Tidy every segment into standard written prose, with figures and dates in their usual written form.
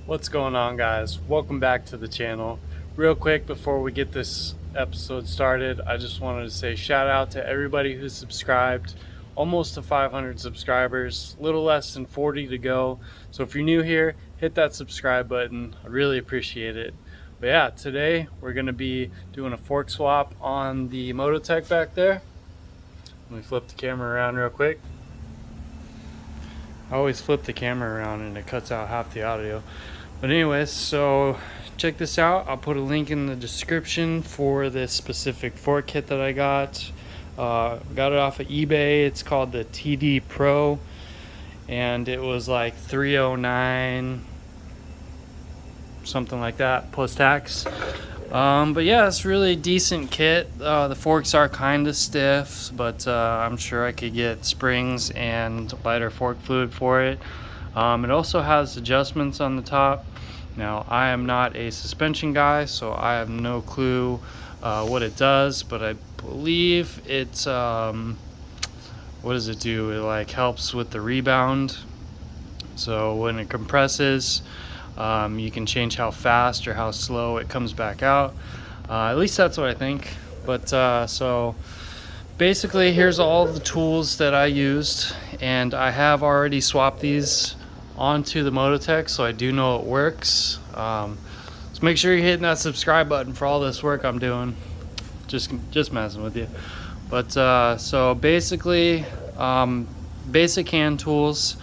What's going on, guys? Welcome back to the channel. Real quick before we get this episode started, I just wanted to say shout out to everybody who's subscribed. Almost to 500 subscribers, little less than 40 to go. So if you're new here, hit that subscribe button. I really appreciate it. But yeah, today we're going to be doing a fork swap on the Mototec back there. Let me flip the camera around real quick. I always flip the camera around and it cuts out half the audio. But anyways, so check this out. I'll put a link in the description for this specific fork kit that I got. Got it off of eBay. It's called the TDpro, and it was like $309, something like that, plus tax. But yeah, it's really decent kit. The forks are kind of stiff, but I'm sure I could get springs and lighter fork fluid for it. It also has adjustments on the top. Now, I am not a suspension guy, so I have no clue what it does, but I believe it's what does it do? It like helps with the rebound. So when it compresses, you can change how fast or how slow it comes back out. At least that's what I think. But so basically, here's all the tools that I used, and I have already swapped these onto the Mototec, so I do know it works. So make sure you're hitting that subscribe button for all this work I'm doing. Just messing with you. But so basically, basic hand tools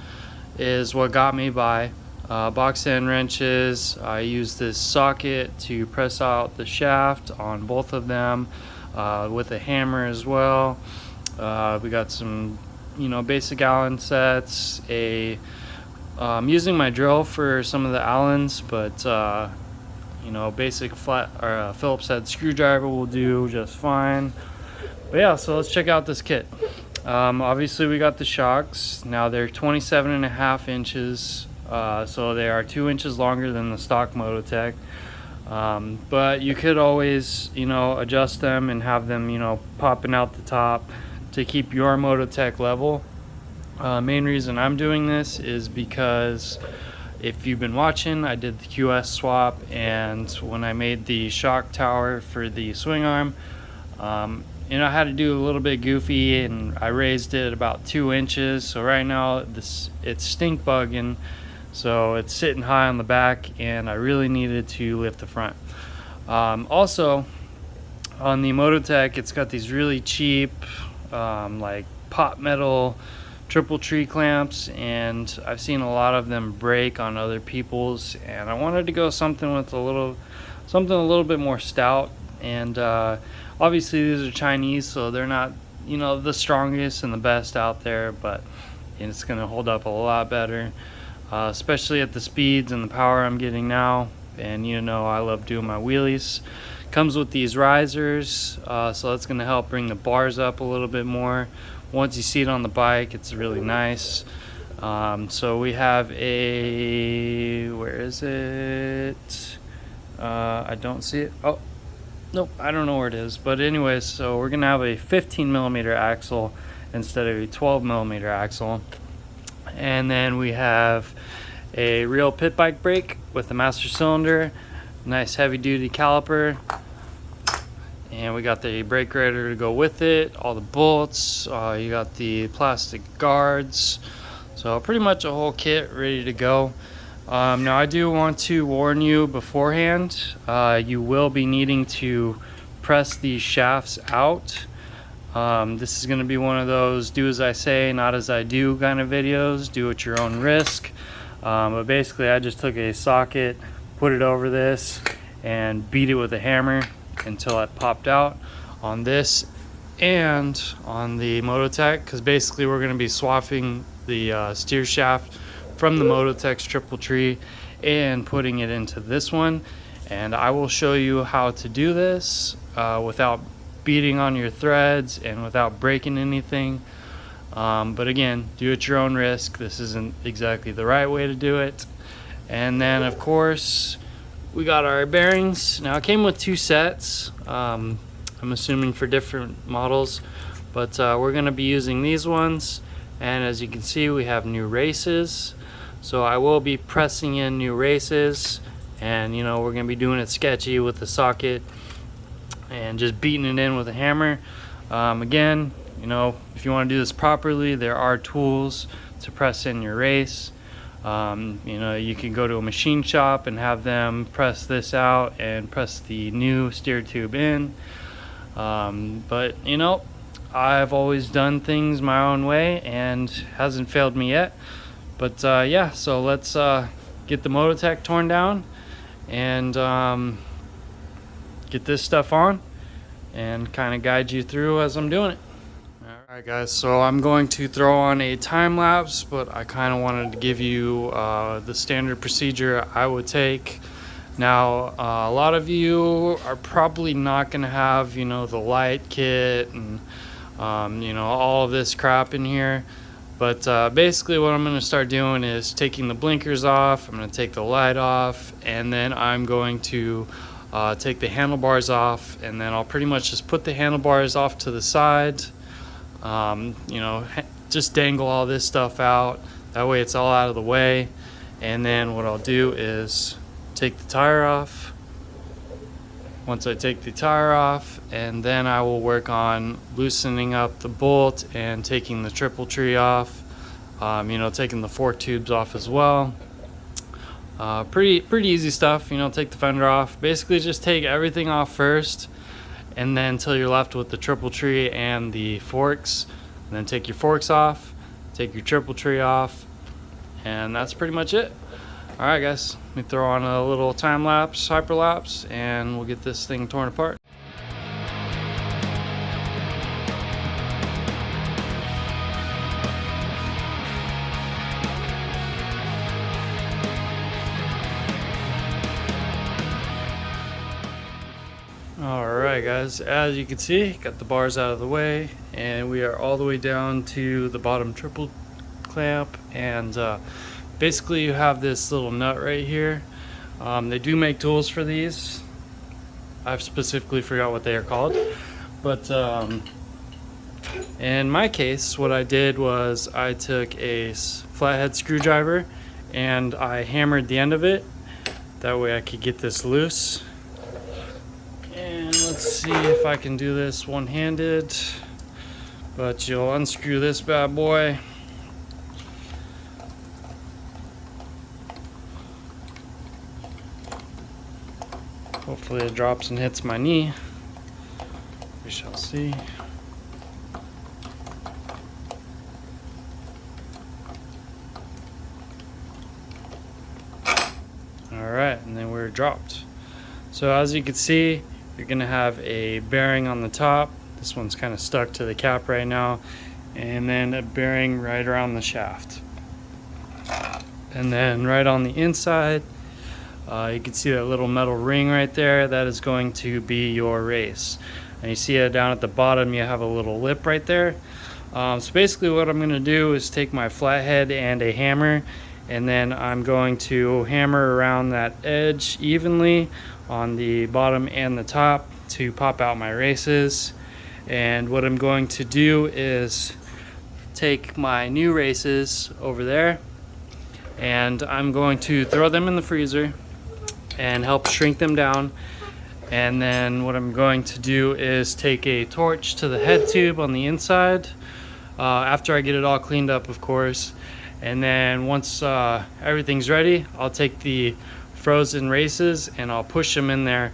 is what got me by. Box end wrenches. I use this socket to press out the shaft on both of them, with a hammer as well. We got some, basic Allen sets. I'm using my drill for some of the Allens, but basic flat or Phillips head screwdriver will do just fine. But yeah, so let's check out this kit. Obviously, we got the shocks. Now they're 27.5 inches. So they are 2 inches longer than the stock Mototec, but you could always adjust them and have them popping out the top to keep your Mototec level. Main reason I'm doing this is because if you've been watching, I did the QS swap, and when I made the shock tower for the swing arm, I had to do a little bit goofy, and I raised it about 2 inches. So right now it's stink bugging. So it's sitting high on the back, and I really needed to lift the front. Also, on the Mototec, it's got these really cheap, like pot metal triple tree clamps, and I've seen a lot of them break on other people's, and I wanted to go something with a little bit more stout. And obviously these are Chinese, so they're not the strongest and the best out there, but it's gonna hold up a lot better. Especially at the speeds and the power I'm getting now. And I love doing my wheelies. Comes with these risers, so that's going to help bring the bars up a little bit more. Once you see it on the bike, it's really nice. So we have where is it? I don't see it. Oh, nope, I don't know where it is. But anyways, so we're going to have a 15mm axle instead of a 12mm axle. And then we have a real pit bike brake with a master cylinder, nice heavy duty caliper, and we got the brake raider to go with it, all the bolts, you got the plastic guards, so pretty much a whole kit ready to go. Now I do want to warn you beforehand, you will be needing to press these shafts out. This is going to be one of those do as I say, not as I do kind of videos. Do at your own risk. But basically, I just took a socket, put it over this, and beat it with a hammer until it popped out on this and on the Mototec, because basically we're going to be swapping the steer shaft from the Mototec's triple tree and putting it into this one. And I will show you how to do this without beating on your threads and without breaking anything. But again, do at your own risk. This isn't exactly the right way to do it. And then of course we got our bearings. Now it came with 2 sets, I'm assuming for different models, but we're going to be using these ones. And as you can see, we have new races. So I will be pressing in new races, and you know, we're gonna be doing it sketchy with the socket and just beating it in with a hammer. Again, you know, if you want to do this properly, there are tools to press in your race. You know, you can go to a machine shop and have them press this out and press the new steer tube in. But you know, I've always done things my own way and hasn't failed me yet. But yeah, so let's get the Mototec torn down and get this stuff on and kind of guide you through as I'm doing it. Alright guys, so I'm going to throw on a time lapse, but I kind of wanted to give you the standard procedure I would take. Now, a lot of you are probably not going to have, you know, the light kit and, you know, all of this crap in here. But basically what I'm going to start doing is taking the blinkers off, I'm going to take the light off, and then I'm going to take the handlebars off, and then I'll pretty much just put the handlebars off to the side. You know, just dangle all this stuff out. That way it's all out of the way. And then what I'll do is take the tire off. Once I take the tire off, and then I will work on loosening up the bolt and taking the triple tree off. You know, taking the fork tubes off as well. Pretty easy stuff. You know, take the fender off. Basically just take everything off first, and then until you're left with the triple tree and the forks, and then take your forks off, take your triple tree off, and that's pretty much it. All right guys, let me throw on a little time lapse, hyperlapse, and we'll get this thing torn apart. Alright guys, as you can see, got the bars out of the way, and we are all the way down to the bottom triple clamp. And basically you have this little nut right here. They do make tools for these. I've specifically forgot what they are called, but in my case what I did was I took a flathead screwdriver and I hammered the end of it. That way I could get this loose. And let's see if I can do this one-handed, but you'll unscrew this bad boy. Hopefully it drops and hits my knee. We shall see. Alright, and then we're dropped. So as you can see, you're going to have a bearing on the top. This one's kind of stuck to the cap right now. And then a bearing right around the shaft. And then right on the inside, you can see that little metal ring right there. That is going to be your race. And you see it down at the bottom, you have a little lip right there. So basically what I'm going to do is take my flathead and a hammer, and then I'm going to hammer around that edge evenly on the bottom and the top to pop out my races. And what I'm going to do is take my new races over there, and I'm going to throw them in the freezer and help shrink them down. And then what I'm going to do is take a torch to the head tube on the inside, after I get it all cleaned up, of course. And then once everything's ready, I'll take the frozen races and I'll push them in there.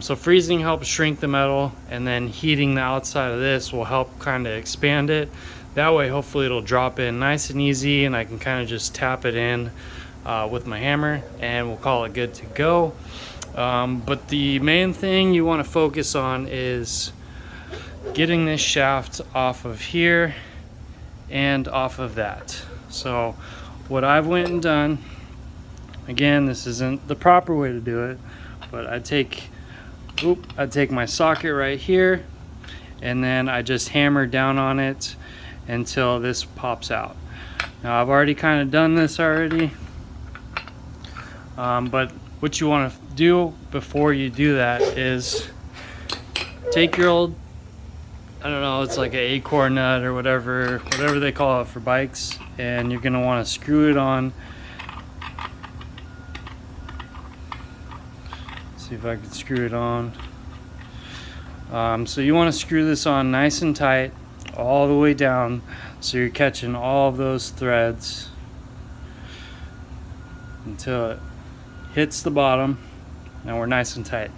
So freezing helps shrink the metal, and then heating the outside of this will help kind of expand it. That way hopefully it'll drop in nice and easy, and I can kind of just tap it in with my hammer, and we'll call it good to go. But the main thing you want to focus on is getting this shaft off of here and off of that. So what I've went and done, again, this isn't the proper way to do it, but I take my socket right here, and then I just hammer down on it until this pops out. Now I've already kind of done this already, but what you want to do before you do that is take your old, I don't know, it's like an acorn nut or whatever they call it for bikes, and you're going to want to screw it on See if I can screw it on. So you want to screw this on nice and tight all the way down so you're catching all of those threads until it hits the bottom. Now we're nice and tight.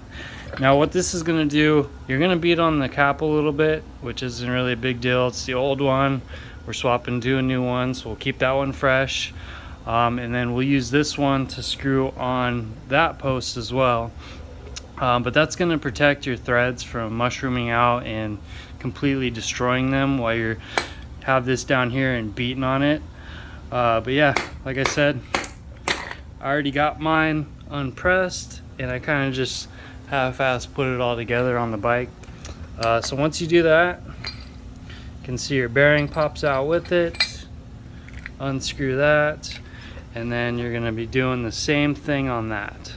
Now what this is going to do, you're going to beat on the cap a little bit, which isn't really a big deal. It's the old one. We're swapping to a new one, so we'll keep that one fresh. And then we'll use this one to screw on that post as well. But that's going to protect your threads from mushrooming out and completely destroying them while you have this down here and beating on it. But yeah, like I said, I already got mine unpressed, and I kind of just half-ass put it all together on the bike. So once you do that, you can see your bearing pops out with it. Unscrew that, and then you're going to be doing the same thing on that.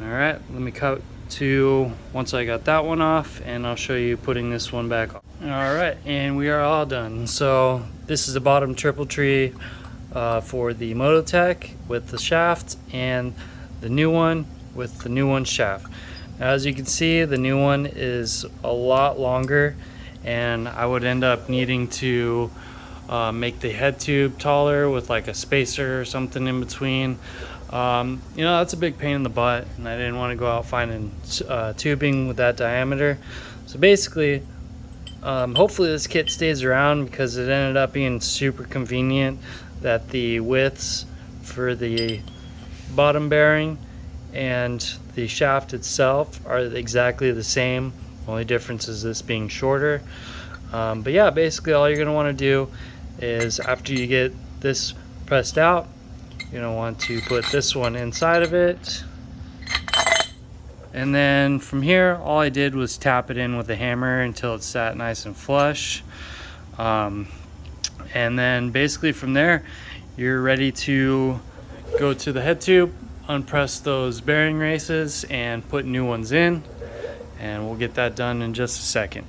Alright, let me cut to once I got that one off, and I'll show you putting this one back on. Alright, and we are all done. So this is the bottom triple tree for the Mototec with the shaft, and the new one with the new one shaft. Now, as you can see, the new one is a lot longer, and I would end up needing to make the head tube taller with like a spacer or something in between. You know, that's a big pain in the butt, and I didn't want to go out finding tubing with that diameter. So basically, hopefully this kit stays around, because it ended up being super convenient that the widths for the bottom bearing and the shaft itself are exactly the same. Only difference is this being shorter. But yeah, basically all you're going to want to do is, after you get this pressed out, you're going to want to put this one inside of it. And then from here, all I did was tap it in with a hammer until it sat nice and flush. And then basically from there, you're ready to go to the head tube, unpress those bearing races, and put new ones in. And we'll get that done in just a second.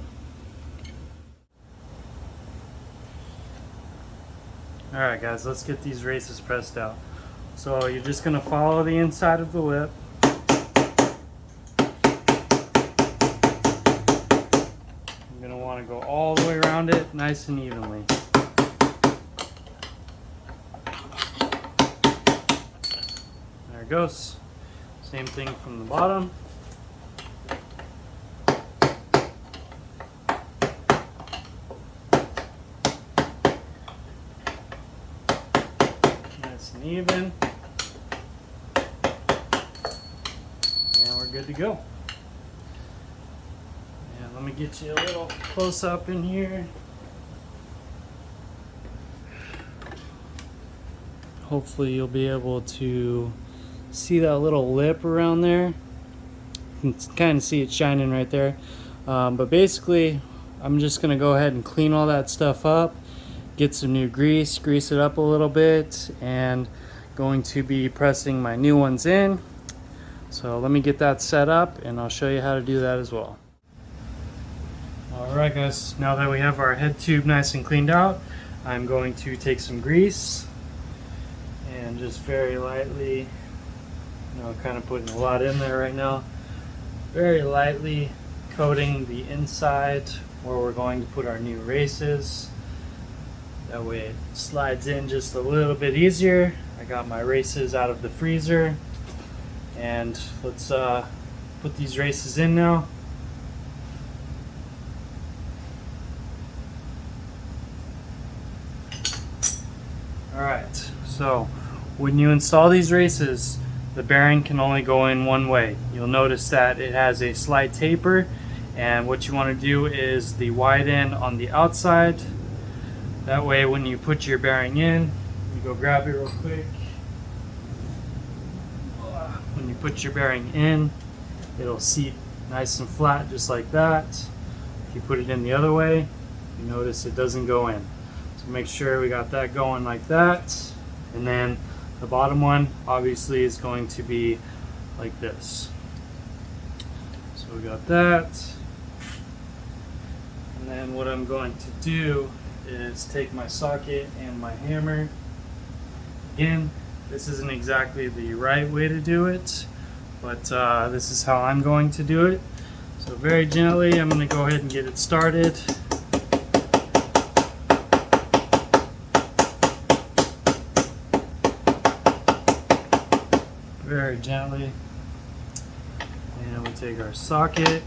Alright guys, let's get these races pressed out. So you're just going to follow the inside of the lip. You're going to want to go all the way around it nice and evenly. There it goes. Same thing from the bottom. Nice and even. And we're good to go. And let me get you a little close up in here. Hopefully you'll be able to see that little lip around there. You can kind of see it shining right there. But basically, I'm just going to go ahead and clean all that stuff up, get some new grease, grease it up a little bit, and going to be pressing my new ones in. So let me get that set up, and I'll show you how to do that as well. Alright guys, now that we have our head tube nice and cleaned out, I'm going to take some grease and just very lightly, you know, kind of putting a lot in there right now, very lightly coating the inside where we're going to put our new races. That way it slides in just a little bit easier. I got my races out of the freezer, and let's put these races in now. Alright, so when you install these races, the bearing can only go in one way. You'll notice that it has a slight taper, and what you want to do is the wide end on the outside. That way when you put your bearing in, you go grab it real quick. When you put your bearing in, it'll seat nice and flat just like that. If you put it in the other way, you notice it doesn't go in. So make sure we got that going like that. And then the bottom one obviously is going to be like this. So we got that. And then what I'm going to do is take my socket and my hammer. Again, this isn't exactly the right way to do it, but this is how I'm going to do it. So very gently, I'm going to go ahead and get it started. Very gently. And we take our socket,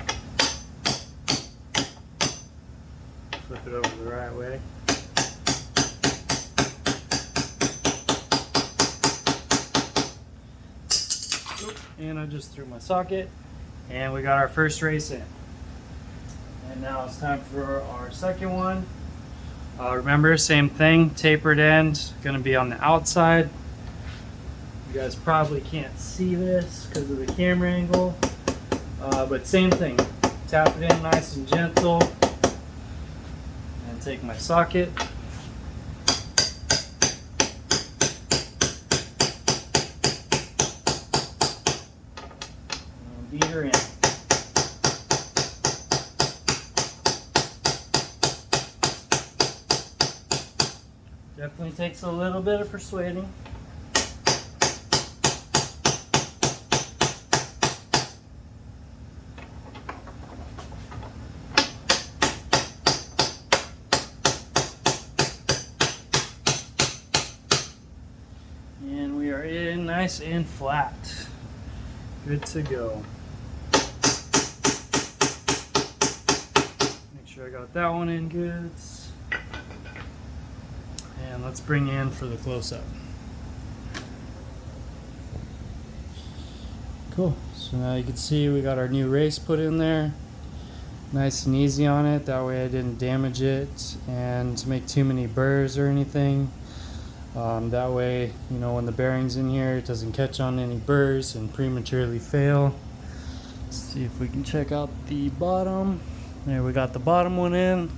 flip it over the right way. And I just threw my socket, and we got our first race in. And now it's time for our second one. Remember, same thing, tapered end, gonna be on the outside. You guys probably can't see this because of the camera angle, but same thing. Tap it in nice and gentle, and take my socket. Beat her in. Definitely takes a little bit of persuading. And we are in nice and flat. Good to go. Make sure I got that one in good. And let's bring you in for the close-up. Cool. So now you can see we got our new race put in there. Nice and easy on it. That way I didn't damage it and make too many burrs or anything. That way, you know, when the bearing's in here, it doesn't catch on any burrs and prematurely fail. Let's see if we can check out the bottom. There, we got the bottom one in.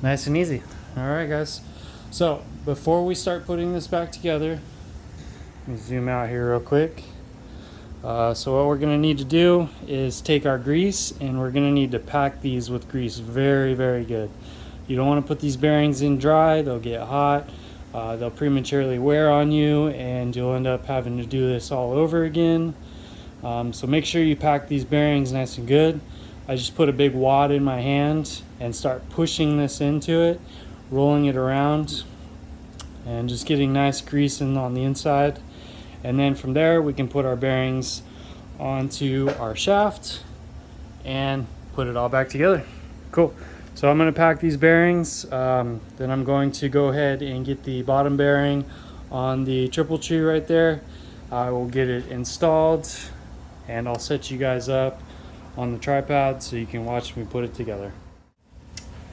Nice and easy. All right, guys. So before we start putting this back together, let me zoom out here real quick. So what we're going to need to do is take our grease, and we're going to need to pack these with grease very, very good. You don't want to put these bearings in dry. They'll get hot. They'll prematurely wear on you, and you'll end up having to do this all over again. So make sure you pack these bearings nice and good. I just put a big wad in my hand and start pushing this into it, rolling it around, and just getting nice grease in on the inside. And then from there we can put our bearings onto our shaft and put it all back together. Cool. So I'm going to pack these bearings, then I'm going to go ahead and get the bottom bearing on the triple tree right there. I will get it installed, and I'll set you guys up on the tripod so you can watch me put it together.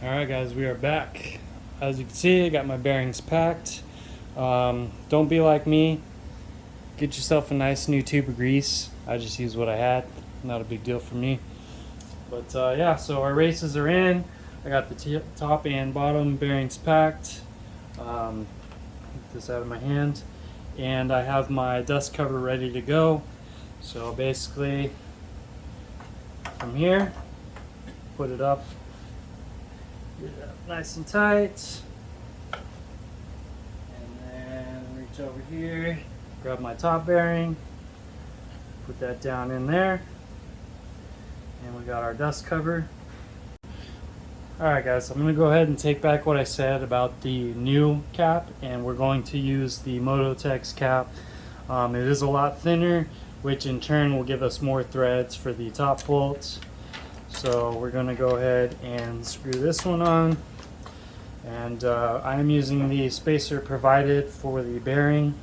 Alright guys, we are back. As you can see, I got my bearings packed. Don't be like me. Get yourself a nice new tube of grease. I just used what I had. Not a big deal for me. But yeah, so our races are in. I got the top and bottom bearings packed. Get this out of my hand. And I have my dust cover ready to go. So basically, from here, put it up. Get it up nice and tight. And then reach over here, grab my top bearing, put that down in there. And we got our dust cover. Alright guys, I'm going to go ahead and take back what I said about the new cap, and we're going to use the Mototec's cap. It is a lot thinner, which in turn will give us more threads for the top bolts. So we're going to go ahead and screw this one on. And I'm using the spacer provided for the bearing.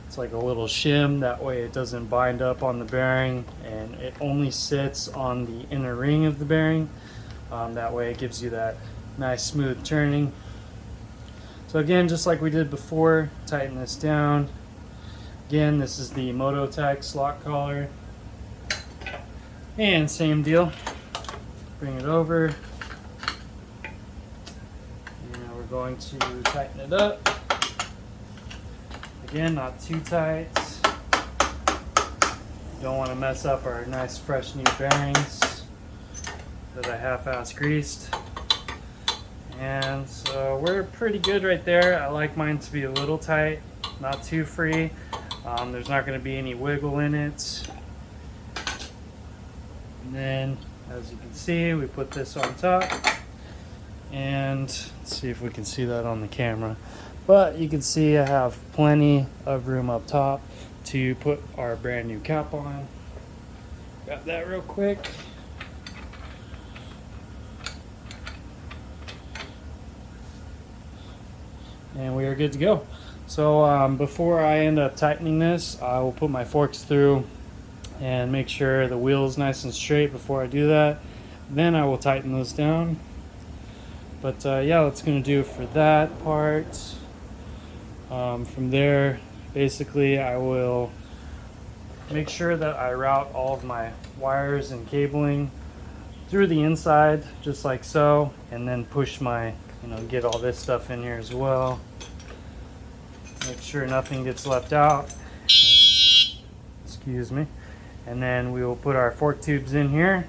It's like a little shim, that way it doesn't bind up on the bearing, and it only sits on the inner ring of the bearing. That way it gives you that nice smooth turning. So again, just like we did before, tighten this down. Again, this is the Mototec slot collar. And same deal. Bring it over. And we're going to tighten it up. Again, not too tight. Don't want to mess up our nice fresh new bearings that I half-ass greased. And so we're pretty good right there. I like mine to be a little tight, not too free. There's not going to be any wiggle in it. And then, as you can see, we put this on top. And let's see if we can see that on the camera. But you can see I have plenty of room up top to put our brand new cap on. Grab that real quick. And we are good to go. So before I end up tightening this, I will put my forks through and make sure the wheel is nice and straight before I do that. Then I will tighten those down. But yeah, that's going to do it for that part. From there, basically I will make sure that I route all of my wires and cabling through the inside, just like so, and then push my, get all this stuff in here as well. Make sure nothing gets left out. Excuse me. And then we will put our fork tubes in here,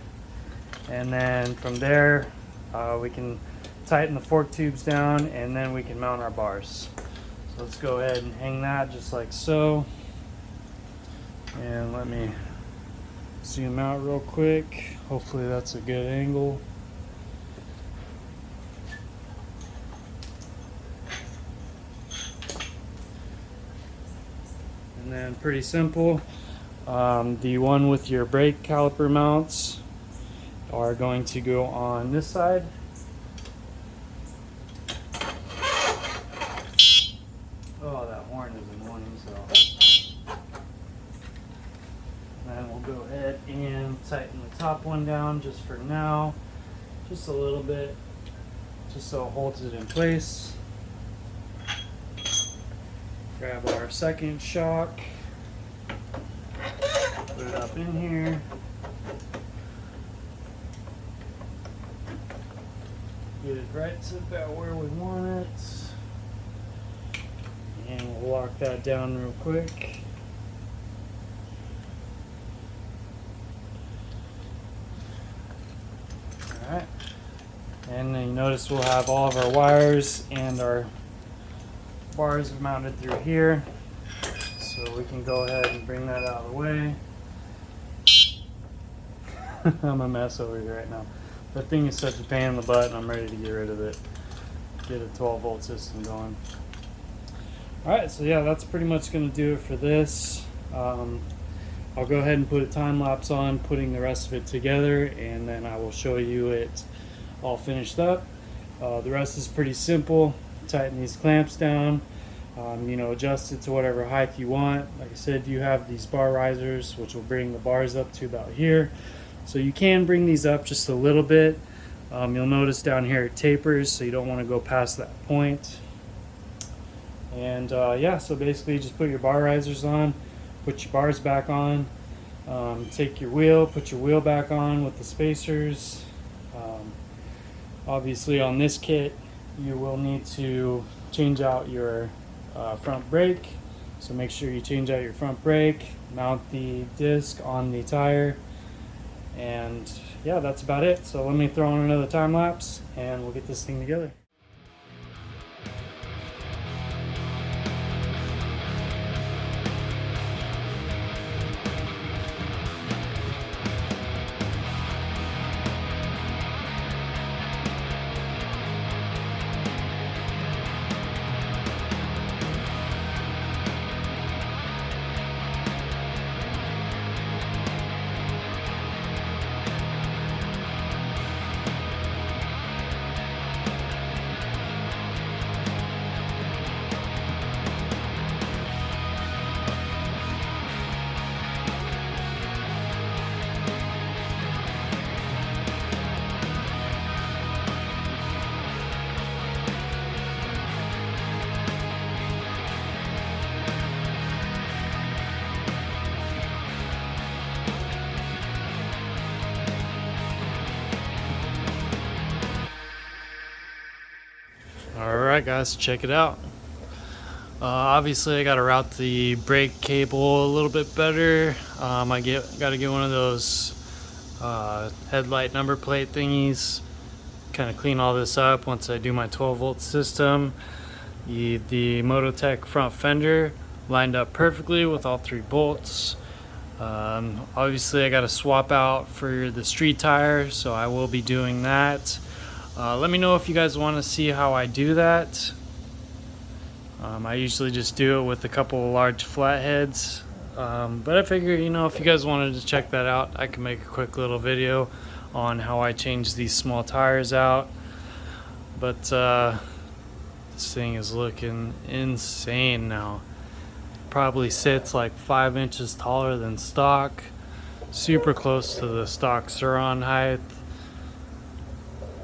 and then from there we can tighten the fork tubes down, and then we can mount our bars. So let's go ahead and hang that just like so. And let me zoom out real quick. Hopefully that's a good angle. And then pretty simple. The one with your brake caliper mounts are going to go on this side. Oh, that horn is annoying, so. And then we'll go ahead and tighten the top one down just for now. Just a little bit, just so it holds it in place. Grab our second shock. Put it up in here. Get it right to about where we want it. And we'll lock that down real quick. Alright. And then you notice we'll have all of our wires and our bars mounted through here. So we can go ahead and bring that out of the way. I'm a mess over here right now. That thing is such a pain in the butt, and I'm ready to get rid of it. Get a 12-volt system going. Alright, so yeah, that's pretty much going to do it for this. I'll go ahead and put a time lapse on putting the rest of it together, and then I will show you it all finished up. The rest is pretty simple. Tighten these clamps down, adjust it to whatever height you want. Like I said, you have these bar risers, which will bring the bars up to about here. So you can bring these up just a little bit. You'll notice down here it tapers, so you don't want to go past that point. And yeah, so basically just put your bar risers on, put your bars back on, take your wheel, put your wheel back on with the spacers. Obviously on this kit you will need to change out your front brake, so make sure you change out your front brake, mount the disc on the tire, and yeah, that's about it. So let me throw on another time lapse and we'll get this thing together. Alright guys, check it out. Obviously I gotta route the brake cable a little bit better. I gotta get one of those headlight number plate thingies, kind of clean all this up once I do my 12-volt system. The Mototec front fender lined up perfectly with all 3 bolts. Obviously I got to swap out for the street tire, so I will be doing that. Let me know if you guys want to see how I do that. I usually just do it with a couple of large flatheads, but I figure, you know, if you guys wanted to check that out, I can make a quick little video on how I change these small tires out. But this thing is looking insane now. Probably sits like 5 inches taller than stock, super close to the stock Suron height.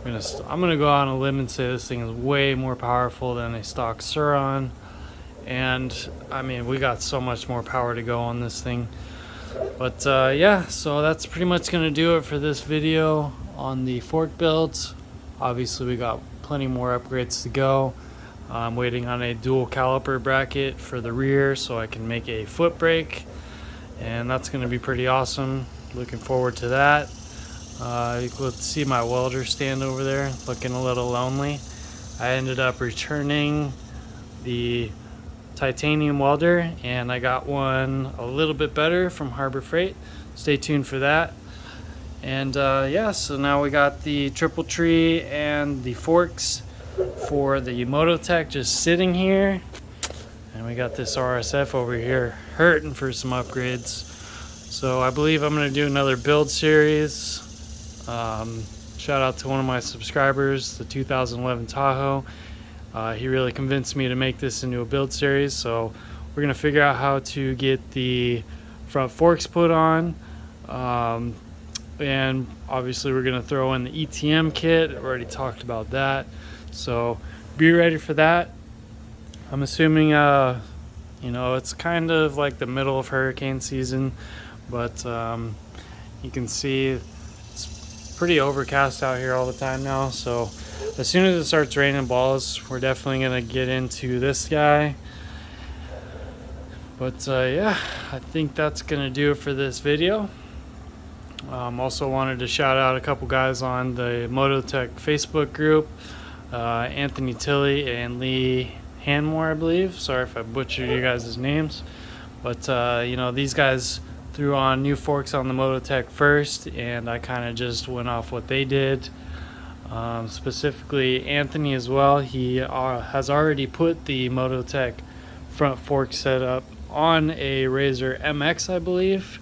I'm gonna go on a limb and say this thing is way more powerful than a stock Suron, and I mean, we got so much more power to go on this thing. But yeah, so that's pretty much gonna do it for this video on the fork builds. Obviously we got plenty more upgrades to go. I'm waiting on a dual caliper bracket for the rear so I can make a foot brake, and that's going to be pretty awesome. Looking forward to that. Let's see my welder stand over there, looking a little lonely. I ended up returning the titanium welder, and I got one a little bit better from Harbor Freight. Stay tuned for that. And yeah, so now we got the triple tree and the forks for the Mototec just sitting here, and we got this RSF over here hurting for some upgrades. So I believe I'm going to do another build series. Shout out to one of my subscribers, the 2011 Tahoe. He really convinced me to make this into a build series, so we're going to figure out how to get the front forks put on, and obviously we're going to throw in the ETM kit. I've already talked about that. So be ready for that. I'm assuming, you know, it's kind of like the middle of hurricane season, but you can see it's pretty overcast out here all the time now. So as soon as it starts raining balls, we're definitely going to get into this guy. But yeah, I think that's going to do it for this video. Also wanted to shout out a couple guys on the Mototec Facebook group. Anthony Tilley and Lee Hanmore, I believe. Sorry if I butchered you guys' names. But, you know, these guys threw on new forks on the Mototec first, and I kind of just went off what they did. Specifically, Anthony as well. He has already put the Mototec front fork setup on a Razor MX, I believe.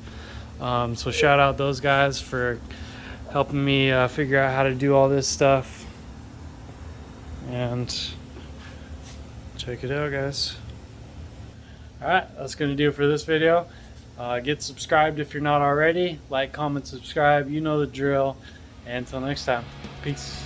So shout out those guys for helping me figure out how to do all this stuff. And check it out, guys. Alright, that's going to do it for this video. Get subscribed if you're not already. Like, comment, subscribe. You know the drill. And until next time, peace.